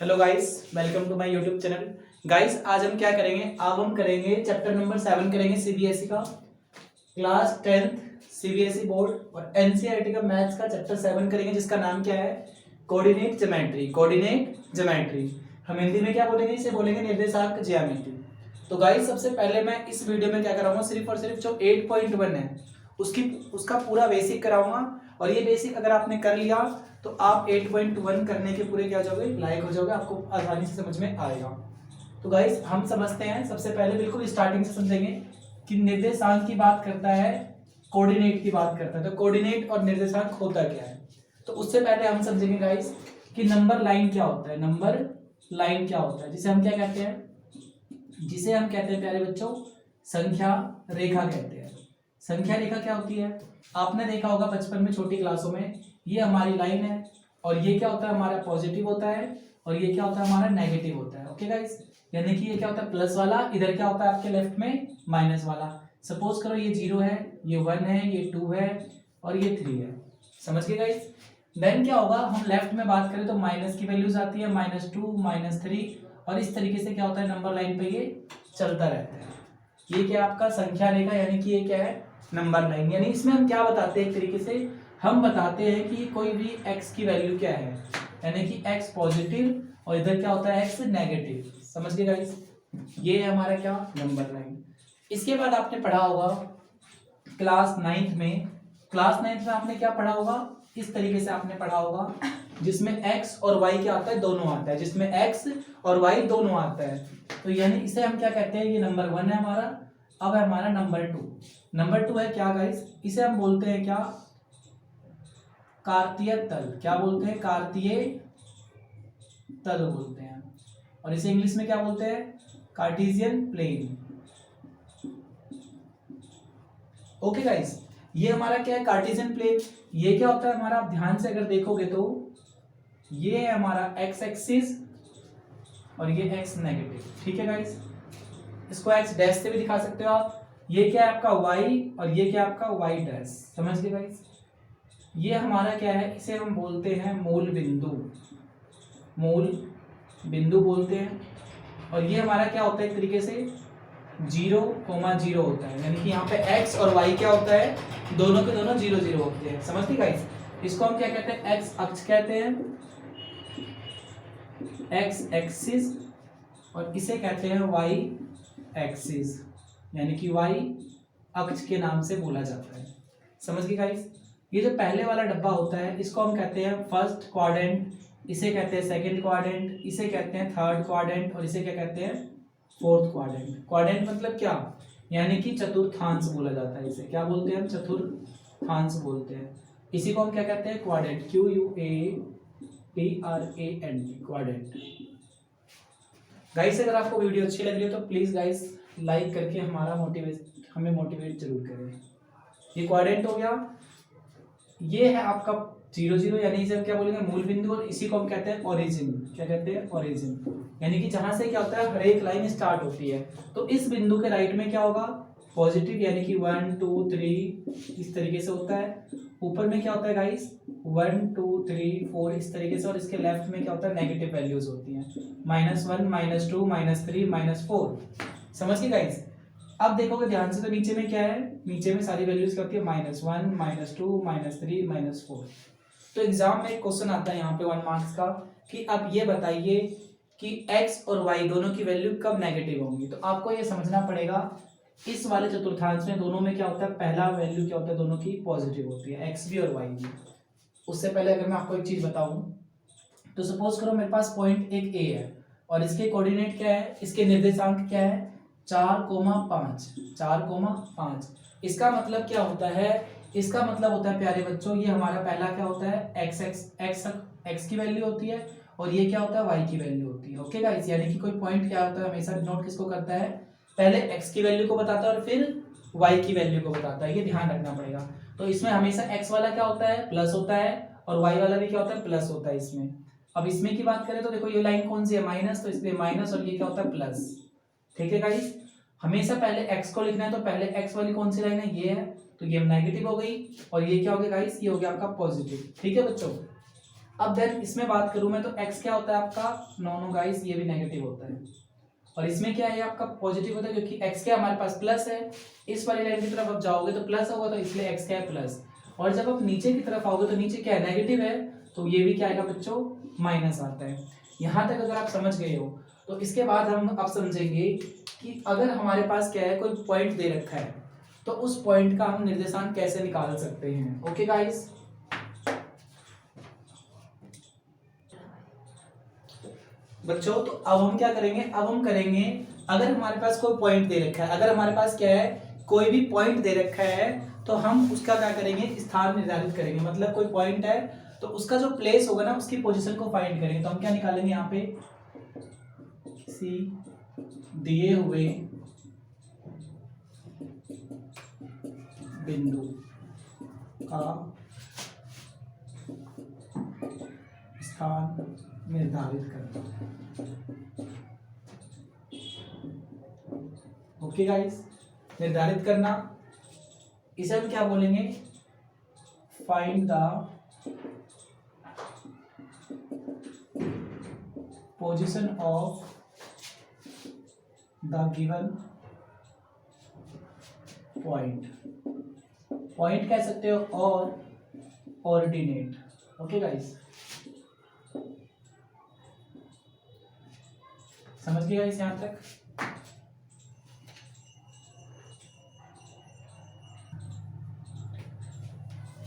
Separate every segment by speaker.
Speaker 1: Hello guys, welcome to my YouTube channel. Guys आज हम क्या करेंगे, अब हम करेंगे चैप्टर नंबर 7 करेंगे सीबीएसई का क्लास 10th सीबीएसई बोर्ड और एनसीईआरटी का मैथ्स का चैप्टर 7 करेंगे जिसका नाम क्या है, कोऑर्डिनेट ज्योमेट्री। कोऑर्डिनेट ज्योमेट्री हम हिंदी में क्या बोलेंगे, इसे बोलेंगे निर्देशांक ज्यामिति। तो गाइस सबसे पहले मैं इस वीडियो में क्या कराऊंगा, सिर्फ और सिर्फ जो 8.1 है उसका पूरा बेसिक कराऊंगा। और ये बेसिक अगर आपने कर लिया तो आप 8.1 करने के पूरे क्या हो जाओगे, लायक हो जाओगे, आपको आसानी से समझ में आएगा। तो गाइस हम समझते हैं, सबसे पहले बिल्कुल स्टार्टिंग से समझेंगे कि निर्देशांक की बात करता है, कोऑर्डिनेट की बात करता है। तो कोऑर्डिनेट और निर्देशांक होता क्या है, तो उससे पहले हम समझेंगे गाइस कि नंबर लाइन क्या होता है। नंबर लाइन क्या होता है, जिसे हम क्या कहते हैं, जिसे हम कहते हैं प्यारे बच्चों संख्या रेखा कहते हैं। संख्या रेखा क्या होती है, आपने देखा होगा बचपन में छोटी क्लासों में, ये हमारी लाइन है और ये क्या होता है हमारा पॉजिटिव होता है और ये क्या होता है हमारा नेगेटिव होता है। ओके गाइस, यानी कि ये क्या होता है प्लस वाला, इधर क्या होता है आपके लेफ्ट में माइनस वाला। सपोज करो ये 0 है, ये 1 है, ये 2 है और ये 3 है। समझ गए गाइस। देन क्या होगा, हम लेफ्ट में बात करें तो माइनस की वैल्यूज आती है, -2 -3 और इस तरीके से क्या होता है नंबर लाइन पे ये चलता रहता है। ये क्या आपका संख्या रेखा, यानी कि ये क्या है नंबर लाइन। यानी इसमें हम क्या बताते हैं, एक तरीके से हम बताते हैं कि कोई भी x की वैल्यू क्या है, यानी कि x पॉजिटिव और इधर क्या होता है x नेगेटिव। समझ गए गाइस, ये है हमारा क्या नंबर लाइन। इसके बाद आपने पढ़ा होगा क्लास 9th में, क्लास 9th में आपने क्या पढ़ा होगा, इस तरीके से आपने पढ़ा होगा जिसमें x और y क्या आता है, दोनों आता है, जिसमें x और y दोनों आता है। तो यानी इसे हम क्या कहते हैं, ये नंबर 1 है हमारा। अब है हमारा नंबर 2। नंबर 2 है क्या गाइस, इसे हम बोलते हैं क्या, कार्तीय तल। क्या बोलते हैं, कार्तीय तल बोलते हैं। और इसे इंग्लिश में क्या बोलते हैं, कार्टेशियन प्लेन। ओके गाइस, ये हमारा क्या है कार्टेशियन प्लेन। ये क्या होता है हमारा, आप ध्यान से अगर देखोगे तो ये है हमारा एक्स एक्सिस और ये एक्स नेगेटिव। ठीक है गाइस, इसको एक्स डैश से भी दिखा सकते हो आप। ये क्या है आपका y और ये क्या है आपका y डैश। समझ गए गाइस, ये हमारा क्या है, इसे हम बोलते हैं मूल बिंदु। मूल बिंदु बोलते हैं। और ये हमारा क्या होता है, एक तरीके से 0,0 होता है, यानी कि यहाँ पे x और y क्या होता है, दोनों के दोनों 0 0 होते हैं। समझ गए गाइस, इसको हम क्या कहते हैं, x अक्ष कहते हैं, x एक्सिस, और इसे कहते हैं y एक्सिस, यानी कि y अक्ष के नाम से बोला जाता है। समझ गए गाइस, ये जो पहले वाला डब्बा होता है इसको हम कहते हैं फर्स्ट क्वाड्रेंट, इसे कहते हैं सेकंड क्वाड्रेंट, इसे कहते हैं थर्ड क्वाड्रेंट और इसे क्या कहते हैं फोर्थ क्वाड्रेंट। क्वाड्रेंट मतलब क्या, यानी कि चतुर्थांश बोला जाता है, इसे क्या बोलते हैं हम, चतुर्थांश बोलते हैं। इसी को हम क्या कहते हैं, क्वाड्रेंट, QUADRANT, क्वाड्रेंट। गाइस अगर आपको वीडियो अच्छी लग रही है तो प्लीज गाइस लाइक करके हमें मोटिवेट जरूर करें। ये क्वाड्रेंट हो गया, ये है आपका 0 0, यानी इसे हम क्या बोलेंगे मूल बिंदु, और इसी को हम कहते हैं ओरिजिन। क्या कहते हैं, ओरिजिन, यानी कि जहां से क्या होता है हर एक लाइन स्टार्ट होती है। तो इस बिंदु के राइट में क्या होगा, पॉजिटिव, यानी कि 1 2 3 इस तरीके से होता है। ऊपर में क्या होता है गाइस 1 2 3 4 इस तरीके से, और इसके लेफ्ट में क्या होता है नेगेटिव वैल्यूज होती हैं, -1 -2 -3 -4। समझ गए गाइस। अब देखोगे ध्यान से तो नीचे में क्या है, नीचे में सारी वैल्यूज क्या होती है, -1 -2 -3 -4। तो एग्जाम में एक क्वेश्चन आता है यहाँ पे 1 मार्क्स का कि अब ये बताइए कि x और y दोनों की वैल्यू कब नेगेटिव होंगी। तो आपको ये समझना पड़ेगा इस वाले चतुर्थांश में दोनों में क्या होता है, पहला वैल्यू क्या होता है, दोनों की पॉजिटिव होती है, x भी और y भी। उससे पहले अगर मैं आपको एक चीज बताऊं तो सपोज करो मेरे पास पॉइंट एक A है और इसके कोऑर्डिनेट क्या है, इसके निर्देशांक क्या है 4,5। 4,5 इसका मतलब क्या होता है, इसका मतलब होता है प्यारे बच्चों, ये हमारा पहला क्या होता है x की वैल्यू होती है और ये क्या होता है y की वैल्यू होती है। ओके गाइस, यानी कि कोई पॉइंट क्या होता है हमेशा नोट किसको करता है, पहले x की वैल्यू को बताता है और फिर y की वैल्यू को बताता है, ये ध्यान रखना पड़ेगा। तो इसमें हमेशा x वाला क्या होता है प्लस होता है और y वाला भी क्या होता है प्लस होता है इसमें। अब इसमें की बात करें तो देखो ये लाइन कौन सी है, माइनस, तो इसलिए माइनस और ये क्या होता है प्लस। ठीक है गाइस, हमेशा पहले x को लिखना है तो पहले x वाली कौन सी लाइन है, ये है, तो ये नेगेटिव हो गई और ये क्या हो गया गाइस, ये हो गया आपका पॉजिटिव। ठीक है बच्चों, अब देन इसमें बात करूं मैं तो x क्या होता है आपका, नो गाइस ये भी नेगेटिव होता है, और इसमें क्या है आपका पॉजिटिव होता है क्योंकि x क्या हमारे पास प्लस है, इस वाली लाइन की तरफ आप जाओगे तो प्लस होगा, तो इसलिए x क्या है प्लस, और जब आप नीचे की तरफ आओगे तो नीचे क्या है नेगेटिव है, तो ये भी क्या आएगा बच्चों माइनस आता है। यहाँ तक अगर आप समझ गए हो तो इसके बाद हम अब समझेंगे कि अगर हमारे पास क्या है कोई पॉइंट दे रखा है तो उस पॉइंट का हम निर्देशांक कैसे निकाल सकते हैं। ओके गाइस, बच्चों तो अब हम क्या करेंगे, अब हम करेंगे अगर हमारे पास कोई पॉइंट दे रखा है, अगर हमारे पास क्या है कोई भी पॉइंट दे रखा है तो हम उसका क्या करेंगे स्थान निर्धारित करेंगे, मतलब कोई पॉइंट है तो उसका जो प्लेस होगा ना उसकी पोजीशन को फाइंड करेंगे। तो हम क्या निकालेंगे यहाँ पे, किसी दिए हुए बिंदु का स्थान निर्धारित करना। ओके गाइस, निर्धारित करना, इसे हम क्या बोलेंगे, find the position of the given point, point कह सकते हो और ऑर्डिनेट। ओके गाइस, समझ गए गाइस यहां तक।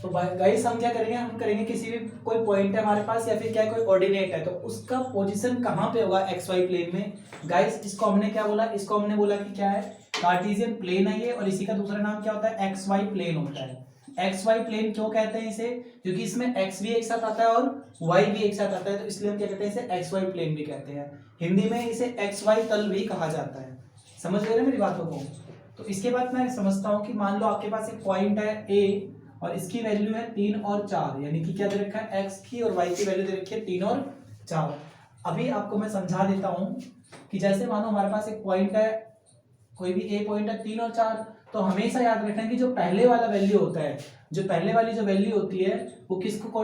Speaker 1: तो गाइस हम क्या करेंगे, हम करेंगे किसी भी कोई पॉइंट है हमारे पास या फिर क्या कोई ऑर्डिनेट है तो उसका पोजीशन कहाँ पे होगा एक्स वाई प्लेन में। गाइस इसको हमने क्या बोला, इसको हमने बोला कि क्या है कार्टेशियन प्लेन है ये, और इसी का दूसरा नाम क्या होता है एक्स वाई प्लेन होता है। एक्स वाई प्लेन क्यों कहते हैं इसे, क्योंकि इसमें एक्स भी एक साथ आता है और वाई भी एक साथ आता है, तो इसलिए हम क्या कहते हैं इसे एक्स वाई प्लेन भी कहते हैं। हिंदी में इसे एक्स वाई तल भी कहा जाता है। समझ गए ना मेरी बातों को। तो इसके बाद मैं समझता हूँ कि मान लो आपके पास एक पॉइंट है ए और इसकी वैल्यू है 3 और 4, यानी कि क्या दे रखा है x की और y की वैल्यू दे रखी है 3 और 4। अभी आपको मैं समझा देता हूं कि जैसे मानो हमारे पास एक पॉइंट है, कोई भी a पॉइंट है 3 और 4, तो हमेशा याद रखना कि जो पहले वाला वैल्यू होता है, जो पहले वाली जो वैल्यू होती है वो किसको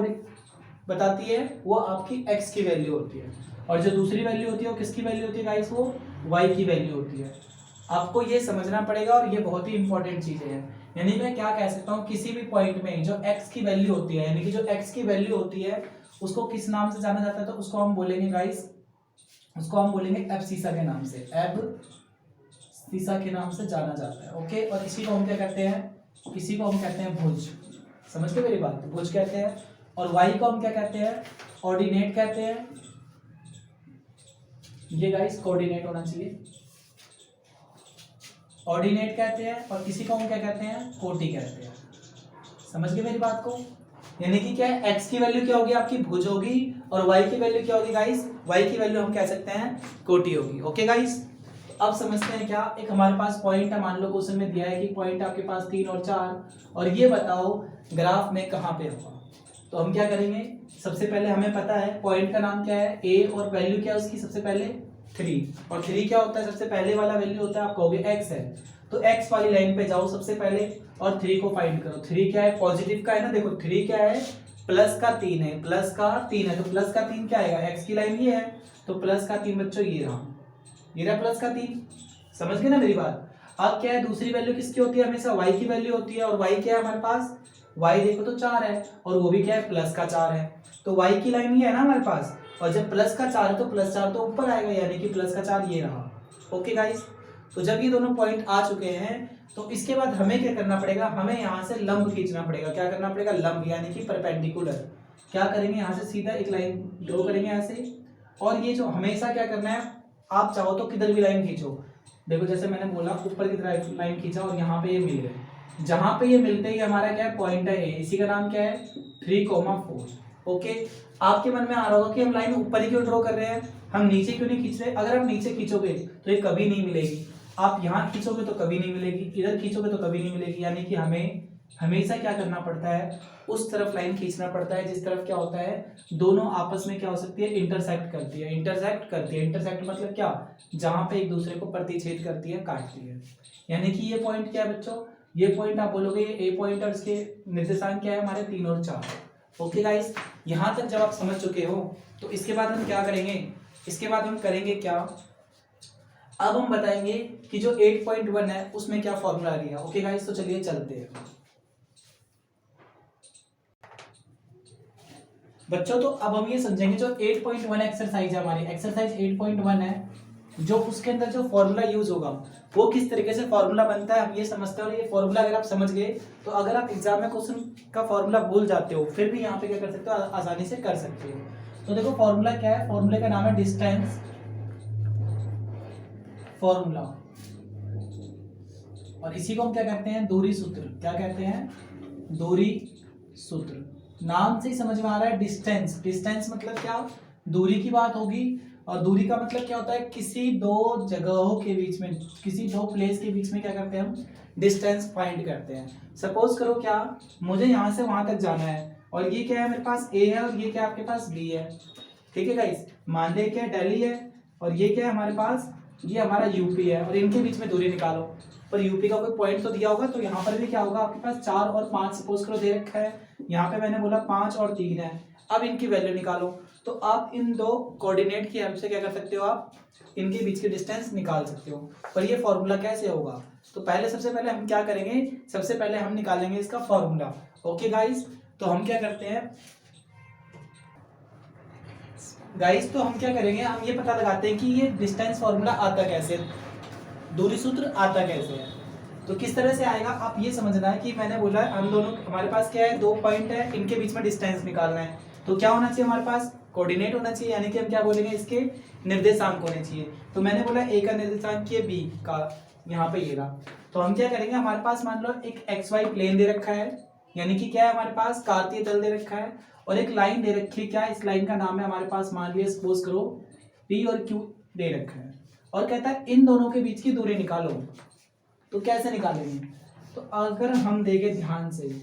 Speaker 1: बताती है, वो आपकी x की वैल्यू होती है, और जो दूसरी वैल्यू होती है वो किसकी वैल्यू होती है गाइस, वो y की वैल्यू होती है। आपको ये समझना पड़ेगा और ये बहुत ही इंपॉर्टेंट चीजें हैं। यानी मैं क्या कह सकता हूँ, किसी भी पॉइंट में जो x की वैल्यू होती है, यानी कि जो x की वैल्यू होती है उसको किस नाम से जाना जाता है, तो उसको हम बोलेंगे गाइस, उसको हम बोलेंगे एब्सिसा के नाम से, एब्सिसा के नाम से जाना जाता है। ओके, और इसी को हम क्या कहते हैं, इसी को हम कहते हैं भुज। समझ गए मेरी बात, भुज कहते हैं। और y को हम क्या कहते हैं, ऑर्डिनेट कहते हैं। ये गाइस कोऑर्डिनेट होना चाहिए, ऑर्डिनेट कहते हैं, और किसी को हम क्या कहते हैं, कोटि कहते हैं। समझ गए मेरी बात को। यानी कि क्या है, x की वैल्यू क्या होगी आपकी भुज होगी, और y की वैल्यू क्या होगी गाइस, y की वैल्यू हम कह सकते हैं कोटि होगी। ओके गाइस, अब समझते हैं क्या, एक हमारे पास पॉइंट है, मान लो क्वेश्चन में दिया है कि पॉइंट आपके पास 3 और 4, और ये बताओ ग्राफ में कहाँ पे होगा। तो हम क्या करेंगे, सबसे पहले हमें पता है पॉइंट का नाम क्या है a, और वैल्यू क्या है उसकी सबसे पहले 3, और 3 क्या होता है, सबसे पहले वाला वैल्यू होता है आप कहोगे x है, तो x वाली लाइन पे जाओ सबसे पहले और 3 को फाइंड करो। 3 क्या है, पॉजिटिव का है ना, देखो 3 क्या है, प्लस का 3 है, प्लस का 3 है, तो प्लस का 3 क्या आएगा, x की लाइन ये है, तो प्लस का 3 बच्चों ये रहा, ये रहा प्लस का 3। समझ गए ना मेरी बात। अब क्या है, दूसरी वैल्यू किसकी होती है, हमेशा y की वैल्यू होती है, और y क्या है हमारे पास, y देखो तो 4 है, और वो भी क्या है प्लस का 4 है, तो y की लाइन ये है ना हमारे पास, और जब प्लस का 4 है तो प्लस 4 तो ऊपर आएगा, यानी कि प्लस का 4 ये रहा। ओके गाइस, तो जब ये दोनों पॉइंट आ चुके हैं तो इसके बाद हमें क्या करना पड़ेगा, हमें यहाँ से लंब खींचना पड़ेगा। क्या करना पड़ेगा, लंब, यानी कि परपेंडिकुलर। क्या करेंगे, यहाँ से सीधा एक लाइन ड्रॉ करेंगे ऐसे, और ये जो हमेशा क्या करना है, आप चाहो तो किधर भी लाइन खींचो। देखो जैसे मैंने बोला ऊपर की तरफ लाइन खींचा और यहाँ पे ये मिल गए, जहां पे ये मिलते ही हमारा क्या है पॉइंट है ए, इसी का नाम क्या है 3,4। ओके, आपके मन में आ रहा होगा कि हम लाइन ऊपर ही क्यों ड्रॉ कर रहे हैं, हम नीचे क्यों नहीं खींच रहे। अगर आप नीचे खींचोगे तो ये कभी नहीं मिलेगी, आप यहाँ खींचोगे तो कभी नहीं मिलेगी, इधर खींचोगे तो कभी नहीं मिलेगी। यानी कि हमें हमेशा क्या करना पड़ता है, उस तरफ लाइन खींचना पड़ता है जिस तरफ क्या होता है दोनों आपस में क्या हो सकती है, इंटरसेक्ट करती है। इंटरसेक्ट करती है, इंटरसेक्ट मतलब क्या, जहां पे एक दूसरे को प्रतिच्छेद करती है, काटती है। यानी कि ये पॉइंट क्या है बच्चों, ये पॉइंट आप बोलोगे ये ए पॉइंट, और इसके निर्देशांक क्या है हमारे 3 और 4। ओके गाइस, यहाँ तक जब आप समझ चुके हो तो इसके बाद हम क्या करेंगे, इसके बाद हम करेंगे क्या, अब हम बताएंगे कि जो 8.1 है उसमें क्या फॉर्मूला आ गया। ओके गाइस, तो चलिए चलते हैं बच्चों। तो अब हम ये समझेंगे जो 8.1 एक्सरसाइज है हमारी, एक्सरसाइज 8.1 है, जो उसके अंदर जो फॉर्मूला यूज होगा वो किस तरीके से फॉर्मूला बनता है हम ये समझते हैं। और ये फॉर्मूला अगर आप समझ गए तो अगर आप एग्जाम में क्वेश्चन का फॉर्मूला भूल जाते हो फिर भी यहाँ पे क्या कर सकते हो, आसानी से कर सकते हो। तो देखो फॉर्मूला क्या है, फॉर्मूले का नाम है डिस्टेंस फॉर्मूला, और इसी को हम क्या कहते हैं, दूरी सूत्र। क्या कहते हैं, दूरी सूत्र। नाम से ही समझ में आ रहा है डिस्टेंस, डिस्टेंस मतलब क्या, दूरी की बात होगी। और दूरी का मतलब क्या होता है, किसी दो जगहों के बीच में, किसी दो प्लेस के बीच में क्या करते हैं हम, डिस्टेंस फाइंड करते हैं। सपोज करो क्या, मुझे यहाँ से वहां तक जाना है और ये क्या है मेरे पास ए है और ये क्या आपके पास बी है। ठीक है गाइस, मान ले क्या दिल्ली है और ये क्या है हमारे पास, ये हमारा यूपी है, और इनके बीच में दूरी निकालो। पर यूपी का कोई पॉइंट तो दिया होगा, तो यहाँ पर भी क्या होगा आपके पास 4 और 5 सपोज करो दे रखा है, यहाँ पे मैंने बोला 5 और 3 है। अब इनकी वैल्यू निकालो, तो आप इन दो कोऑर्डिनेट की हेल्प से क्या कर सकते हो, आप इनके बीच की डिस्टेंस निकाल सकते हो। पर ये फॉर्मूला कैसे होगा, तो पहले सबसे पहले हम क्या करेंगे, सबसे पहले हम निकालेंगे इसका फॉर्मूला। ओके गाइस, तो हम क्या करते हैं गाइस, तो हम क्या करेंगे, हम ये पता लगाते हैं कि ये डिस्टेंस फॉर्मूला आता कैसे, दूरी सूत्र आता कैसे है। तो किस तरह से आएगा आप ये समझना है कि मैंने बोला है हम दोनों, हमारे पास क्या है, दो पॉइंट है, इनके बीच में डिस्टेंस निकालना है। तो क्या होना चाहिए हमारे पास, कोऑर्डिनेट होना चाहिए, यानी कि हम क्या बोलेंगे, इसके निर्देशांक होने चाहिए। तो मैंने बोला ए का निर्देशांक ये बी का यहाँ पे ये रहा। तो हम क्या करेंगे, हमारे पास मान लो एक एक्स वाई प्लेन दे रखा है, यानी कि क्या है हमारे पास कार्तीय तल दे रखा है, और एक लाइन दे रखी है, क्या इस लाइन का नाम है हमारे पास, मान लिया सपोज करो पी और क्यू दे रखा है, और कहता है इन दोनों के बीच की दूरी निकालो। तो कैसे निकालेंगे, तो अगर हम देखें ध्यान से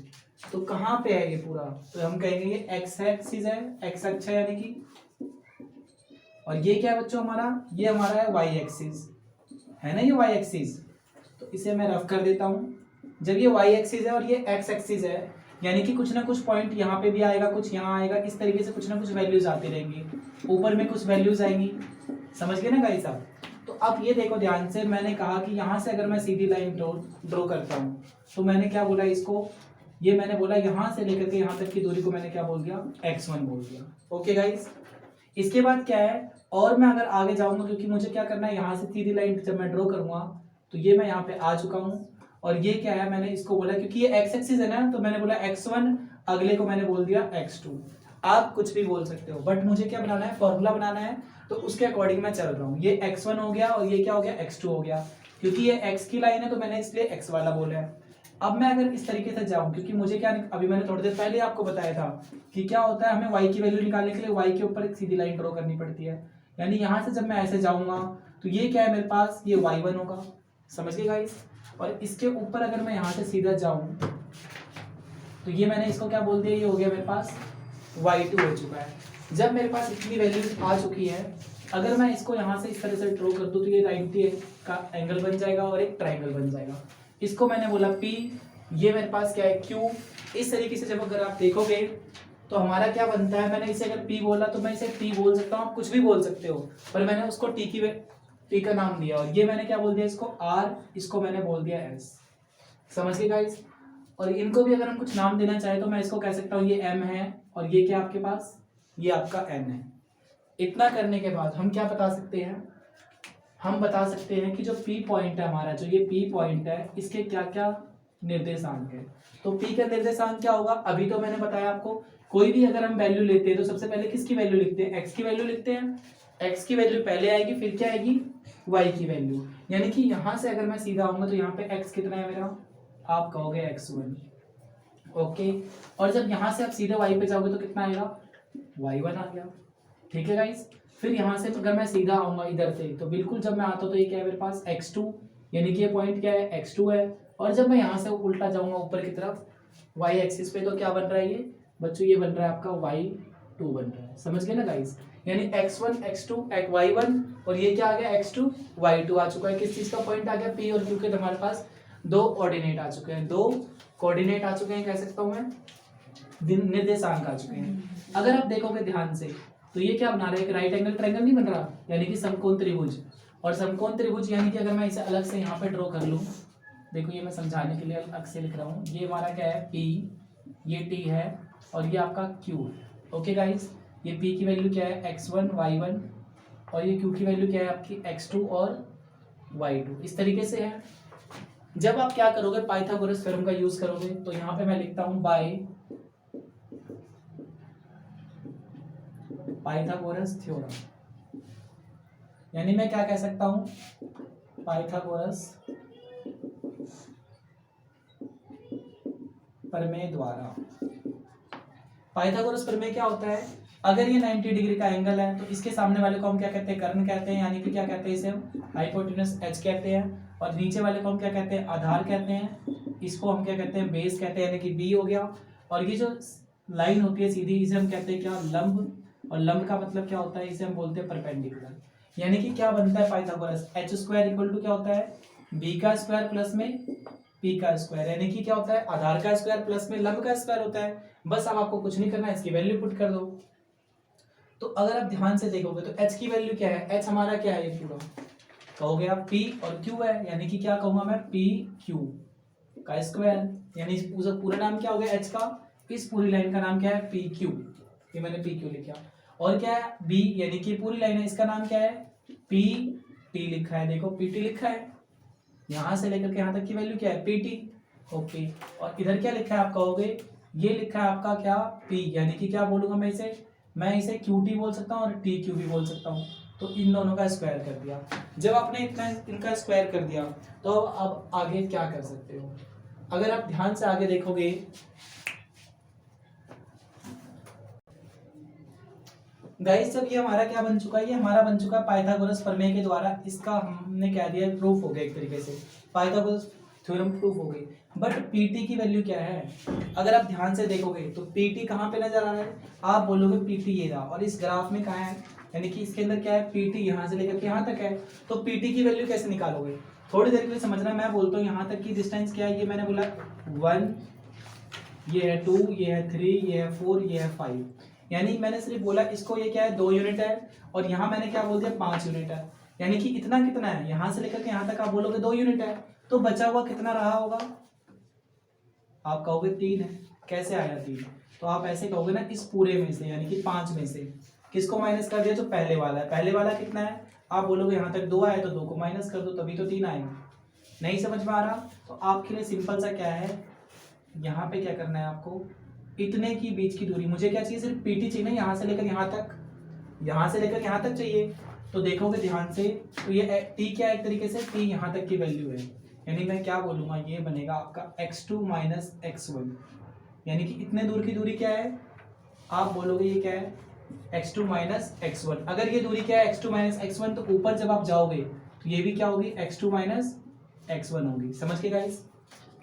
Speaker 1: तो कहाँ पे है ये पूरा, तो हम कहेंगे ये एक्स एक्सिस है, एक्स अक्ष है यानी कि, और ये क्या है बच्चों हमारा, ये हमारा है वाई एक्सिस, है ना ये वाई एक्सिस। तो इसे मैं रफ कर देता हूँ, जब ये वाई एक्सिस है और ये एक्स एक्सिस है, यानी कि कुछ ना कुछ पॉइंट यहाँ पे भी आएगा, कुछ यहाँ आएगा, इस तरीके से कुछ ना कुछ वैल्यूज आती रहेंगी, ऊपर में कुछ वैल्यूज आएंगी। समझ गए ना गाइस साहब। तो अब ये देखो ध्यान से, मैंने कहा कि यहाँ से अगर मैं सीधी लाइन ड्रॉ करता हूँ, तो मैंने क्या बोला इसको, ये मैंने बोला यहाँ से लेकर के यहाँ तक की दूरी को मैंने क्या बोल दिया, x1 बोल दिया। ओके गाइस, इसके बाद क्या है, और मैं अगर आगे जाऊंगा, क्योंकि मुझे क्या करना है, यहाँ से सीधी लाइन जब मैं ड्रॉ करूंगा तो ये मैं यहाँ पे आ चुका हूँ, और ये क्या है, मैंने इसको बोला क्योंकि ये एक्स एक्सिस है ना, तो मैंने बोला x1, अगले को मैंने बोल दिया x2। आप कुछ भी बोल सकते हो, बट मुझे क्या बनाना है, फॉर्मूला बनाना है, तो उसके अकॉर्डिंग मैं चल रहा हूँ। ये x1 हो गया और ये क्या हो गया, x2 हो गया, क्योंकि ये x की लाइन है तो मैंने इसलिए x वाला बोला है। अब मैं अगर इस तरीके से जाऊं, क्योंकि मुझे क्या, अभी मैंने थोड़ी देर पहले आपको बताया था कि क्या होता है, हमें y की वैल्यू निकालने के लिए y के ऊपर एक सीधी लाइन ड्रॉ करनी पड़ती है। यानी यहाँ से जब मैं ऐसे जाऊंगा तो ये क्या है मेरे पास, ये y1 होगा, समझ गए गाइस। और इसके ऊपर अगर मैं यहाँ से सीधा जाऊं तो ये मैंने इसको क्या बोल दिया, ये हो गया मेरे पास y2 हो चुका है। जब मेरे पास इतनी वैल्यूज आ चुकी है, अगर मैं इसको यहाँ से इस तरह से ड्रॉ कर दूं तो ये 90 का एंगल बन जाएगा और एक ट्राइंगल बन जाएगा। इसको मैंने बोला P, ये मेरे पास क्या है Q। इस तरीके से जब अगर आप देखोगे तो हमारा क्या बनता है, मैंने इसे अगर P बोला तो मैं इसे T बोल सकता हूँ, आप कुछ भी बोल सकते हो, पर मैंने उसको T का नाम दिया, और ये मैंने क्या बोल दिया इसको R, इसको मैंने बोल दिया S। समझ गए गाइस। और इनको भी अगर हम कुछ नाम देना चाहे तो मैं इसको कह सकता हूँ ये M है, और ये क्या आपके पास, ये आपका N है। इतना करने के बाद हम क्या बता सकते हैं, हम बता सकते हैं कि जो P पॉइंट है हमारा, जो ये P पॉइंट है, इसके क्या क्या निर्देशांक है। तो P का निर्देशांक क्या होगा, अभी तो मैंने बताया आपको, कोई भी अगर हम वैल्यू लेते हैं तो सबसे पहले किसकी वैल्यू लिखते हैं, x की वैल्यू लिखते हैं। x की वैल्यू पहले आएगी, फिर क्या आएगी, y की वैल्यू। यानी कि यहाँ से अगर मैं सीधा आऊंगा तो यहाँ पे x कितना है मेरा, आप कहोगे x1। ओके, और जब यहाँ से आप सीधे y पे जाओगे तो कितना आएगा, y1 आ गया। ठीक है गाइस। फिर यहाँ से अगर मैं सीधा आऊंगा इधर से, तो बिल्कुल जब मैं आता हूँ तो ये क्या है मेरे पास x2, यानी कि ये पॉइंट क्या है, x2 है। और जब मैं यहाँ से उल्टा जाऊंगा ऊपर की तरफ y एक्सिस पे, तो क्या बन रहा है ये बच्चों, ये बन रहा है आपका y2 बन रहा है। समझ गए ना गाइस। यानी x1 x2 y1, और ये क्या आ गया x2 y2 आ चुका है। किस चीज का पॉइंट आ गया, P और Q के हमारे पास दो कोऑर्डिनेट आ चुके हैं, दो कोऑर्डिनेट आ चुके हैं, कह सकता हूँ मैं निर्देशांक आ चुके हैं। अगर आप देखोगे ध्यान से तो ये क्या बना रहा है, एक राइट एंगल ट्रायंगल नहीं बन रहा, यानी कि समकोण त्रिभुज। और समकोण त्रिभुज यानी कि अगर मैं इसे अलग से यहाँ पे ड्रॉ कर लूँ, देखो ये मैं समझाने के लिए अलग से लिख रहा हूँ। ये हमारा क्या है P, ये T है और ये आपका Q। ओके गाइस, ये P की वैल्यू क्या है x1 y1 और ये Q की वैल्यू क्या है आपकी x2 और y2। इस तरीके से है। जब आप क्या करोगे, पाइथागोरस थ्योरम का यूज करोगे, तो यहाँ पे मैं लिखता हूँ बाय पाइथागोरस थ्योरम, यानी मैं क्या कह सकता हूँ, पाइथागोरस प्रमेय द्वारा। पाइथागोरस प्रमेय क्या होता है, अगर ये 90 डिग्री का एंगल है तो इसके सामने वाले को हम क्या कहते हैं, कर्ण कहते हैं, यानी कि क्या कहते हैं, इसे हम हाइपोटेन्यूस एच कहते हैं। और नीचे वाले को हम क्या कहते हैं, आधार कहते हैं। इसको हम क्या कहते हैं, बेस कहते हैं, यानी कि बी हो गया। और ये जो लाइन होती है सीधी, इसे हम कहते हैं क्या, लंब। और लंब का मतलब क्या होता है, इसे हम बोलते हैं परपेंडिकुलर। यानी कि क्या बनता है Pythagoras, H square equal to क्या होता है, बी का स्क्वायर प्लस में पी का स्क्वायर, यानी कि क्या होता है, आधार का स्क्वायर प्लस में लंब का स्क्वायर होता है। बस अब आपको कुछ नहीं करना है, इसकी वैल्यू पुट कर दो। तो अगर आप ध्यान से देखोगे तो h की वैल्यू क्या है, h हमारा क्या है, ये पूरा कहोगे आप p और q है, यानी कि क्या कहूंगा मैं, p q का स्क्वायर, यानी पूरा नाम क्या हो गया h का, इस पूरी लाइन का नाम क्या है p q, ये मैंने p q लिखा। और क्या है b, यानी कि पूरी लाइन है, इसका नाम क्या है p t लिखा है, देखो p t लिखा है। यहां से लेकर के यहां तक की वैल्यू क्या है, p t। ओके, और इधर क्या लिखा है आप कहोगे, ये लिखा है आपका क्या, p, यानी कि क्या बोलूंगा मैं इसे QT बोल सकता हूँ और TQ भी बोल सकता हूँ। तो इन दोनों का स्क्वायर कर दिया। जब आपने इतना इनका स्क्वायर कर दिया तो अब आगे क्या कर सकते हो, अगर आप ध्यान से आगे देखोगे, गाइस जब ये हमारा क्या बन चुका है, ये हमारा बन चुका है पाइथागोरस प्रमेय के द्वारा, इसका हमने क्या दिया, प्रूफ हो गया एक तरीके से, पाइथागोरस थ्योरम प्रूफ हो गई। बट पीटी की वैल्यू क्या है, अगर आप ध्यान से देखोगे तो पीटी कहाँ पे नजर आ रहा है, आप बोलोगे पीटी ये रहा, और इस ग्राफ में कहाँ है, यानी कि इसके अंदर क्या है, पीटी यहाँ से लेकर के यहाँ तक है। तो पीटी की वैल्यू कैसे निकालोगे, थोड़ी देर के लिए समझना, मैं बोलता हूँ यहाँ तक की डिस्टेंस क्या है, ये मैंने बोला 1, ये है 2, ये है 3, ये है 4, ये है 5, यानी मैंने सिर्फ बोला इसको, ये क्या है 2 यूनिट है, और यहाँ मैंने क्या बोल दिया 5 यूनिट है, यानी कि इतना कितना है, यहाँ से लेकर के यहाँ तक आप बोलोगे 2 यूनिट है, तो बचा हुआ कितना रहा होगा, आप कहोगे 3 है। कैसे आया 3, तो आप ऐसे कहोगे ना, इस पूरे में से यानी कि 5 में से किसको माइनस कर दिया, जो पहले वाला है, पहले वाला कितना है, आप बोलोगे यहाँ तक 2 आया तो 2 को माइनस कर दो, तभी तो 3 आएगा। नहीं समझ में आ रहा, तो आपके लिए सिंपल सा क्या है, यहाँ पे क्या करना है आपको, इतने की बीच की दूरी, मुझे क्या चाहिए, सिर्फ पीटी चाहिए ना, यहाँ से लेकर यहाँ तक, यहाँ से लेकर यहाँ तक चाहिए। तो देखोगे ध्यान से, तो ये टी क्या है, एक तरीके से टी यहाँ तक की वैल्यू है, यानी मैं क्या बोलूँगा, ये बनेगा आपका x2 माइनस x1, यानी कि इतने दूर की दूरी क्या है, आप बोलोगे ये क्या है, x2 माइनस x1। अगर ये दूरी क्या है, x2 माइनस x1, तो ऊपर जब आप जाओगे तो ये भी क्या होगी, x2 माइनस x1 होगी। समझ के गाइस,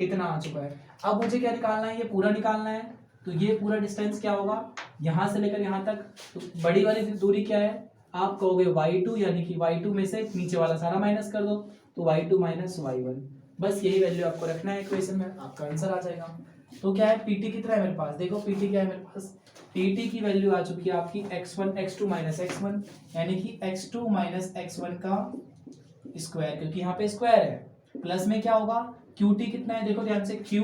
Speaker 1: इतना आ चुका है। अब मुझे क्या निकालना है, ये पूरा निकालना है, तो ये पूरा डिस्टेंस क्या होगा, यहाँ से लेकर यहाँ तक, तो बड़ी वाली दूरी क्या है, आप कहोगे y2, यानी कि y2 में से नीचे वाला सारा माइनस कर दो, तो y2 माइनस y1, बस यही वैल्यू आपको रखना है इक्वेशन में, आपका आंसर आ जाएगा। तो क्या है, पीटी कितना है मेरे पास, देखो पीटी क्या है मेरे पास, पीटी की वैल्यू आ चुकी है आपकी x1 x2 माइनस x1, यानी कि x2 माइनस x1 का स्क्वायर, क्योंकि यहाँ पे स्क्वायर है, प्लस में क्या होगा, QT कितना है, देखो ध्यान से, Q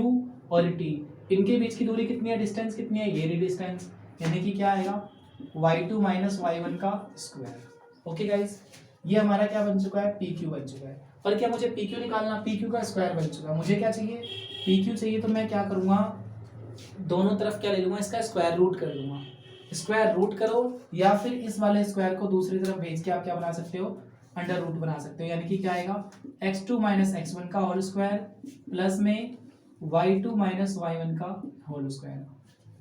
Speaker 1: और T, इनके बीच की दूरी कितनी है, डिस्टेंस कितनी है, ये डिस्टेंस, यानी कि क्या आएगा, y2 माइनस y1 का स्क्वायर। ओके गाइस, ये हमारा क्या बन चुका है, PQ बन चुका है। और क्या मुझे PQ निकालना, PQ का स्क्वायर बन चुका है, मुझे क्या चाहिए, PQ चाहिए, तो मैं क्या करूँगा, दोनों तरफ क्या ले लूँगा, इसका स्क्वायर रूट कर लूँगा, स्क्वायर रूट करो, या फिर इस वाले स्क्वायर को दूसरी तरफ भेज के आप क्या बना सकते हो, अंडर रूट बना सकते हो, यानी कि क्या आएगा, x2 माइनस x1 का होल स्क्वायर प्लस में y2 माइनस y1 का होल स्क्वायर।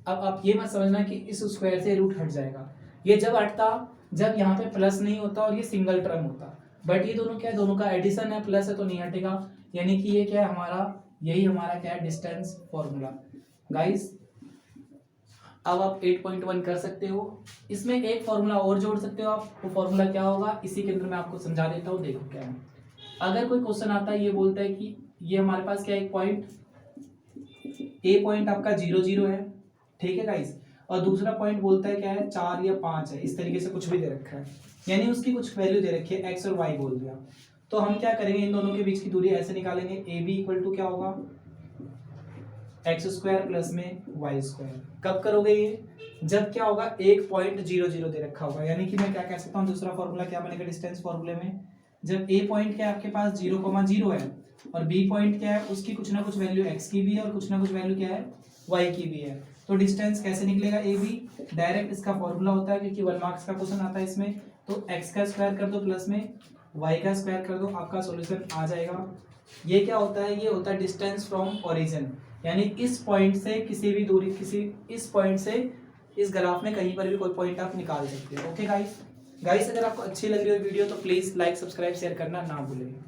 Speaker 1: अब आप ये मत समझना कि इस स्क्वायर से रूट हट जाएगा, ये जब हटता जब यहाँ पे प्लस नहीं होता और ये सिंगल टर्म होता, बट ये दोनों क्या है, दोनों का एडिशन है, प्लस है तो नहीं हटेगा, यानी कि ये क्या है हमारा, यही हमारा क्या है, डिस्टेंस फॉर्मूला। गाइस अब आप 8.1 कर सकते हो, इसमें एक फॉर्मूला और जोड़ सकते हो आप, वो फॉर्मूला क्या होगा, इसी के अंदर मैं आपको समझा देता हूँ, देखो क्या है। अगर कोई क्वेश्चन आता है, ये बोलता है कि ये हमारे पास क्या है, एक पॉइंट, ए पॉइंट आपका 0 0 है, ठीक है गाइस। और दूसरा पॉइंट बोलता है क्या है, 4 या 5 है, इस तरीके से कुछ भी दे रखा है, यानी उसकी कुछ वैल्यू दे रखी है, एक्स और वाई बोल दिया। तो हम क्या करेंगे, इन दोनों के बीच की दूरी ऐसे निकालेंगे, ए बी इक्वल टू क्या होगा, एक्स स्क्वायर प्लस में वाई स्क्वायर। कब करोगे ये, जब क्या होगा 1.00 दे रखा होगा, यानी कि मैं क्या कह सकता हूँ, दूसरा फॉर्मूला क्या बनेगा डिस्टेंस फॉर्मूले में, जब ए पॉइंट क्या है आपके पास 0,0 है और बी पॉइंट क्या है उसकी कुछ ना कुछ वैल्यू एक्स की भी है और कुछ ना कुछ वैल्यू क्या है वाई की भी है, तो डिस्टेंस कैसे निकलेगा ए बी, डायरेक्ट इसका फॉर्मूला होता है क्योंकि 1 मार्क्स का क्वेश्चन आता है इसमें, तो एक्स का स्क्वायर कर दो प्लस में वाई का स्क्वायर कर दो, आपका सॉल्यूशन आ जाएगा। ये क्या होता है, ये होता है डिस्टेंस फ्रॉम ओरिजिन, यानी इस पॉइंट से किसी भी दूरी, इस पॉइंट से इस ग्राफ में कहीं पर भी कोई पॉइंट आप निकाल सकते हो। ओके गाइस, अगर आपको अच्छी लग रही हो वीडियो तो प्लीज लाइक सब्सक्राइब शेयर करना ना भूलें।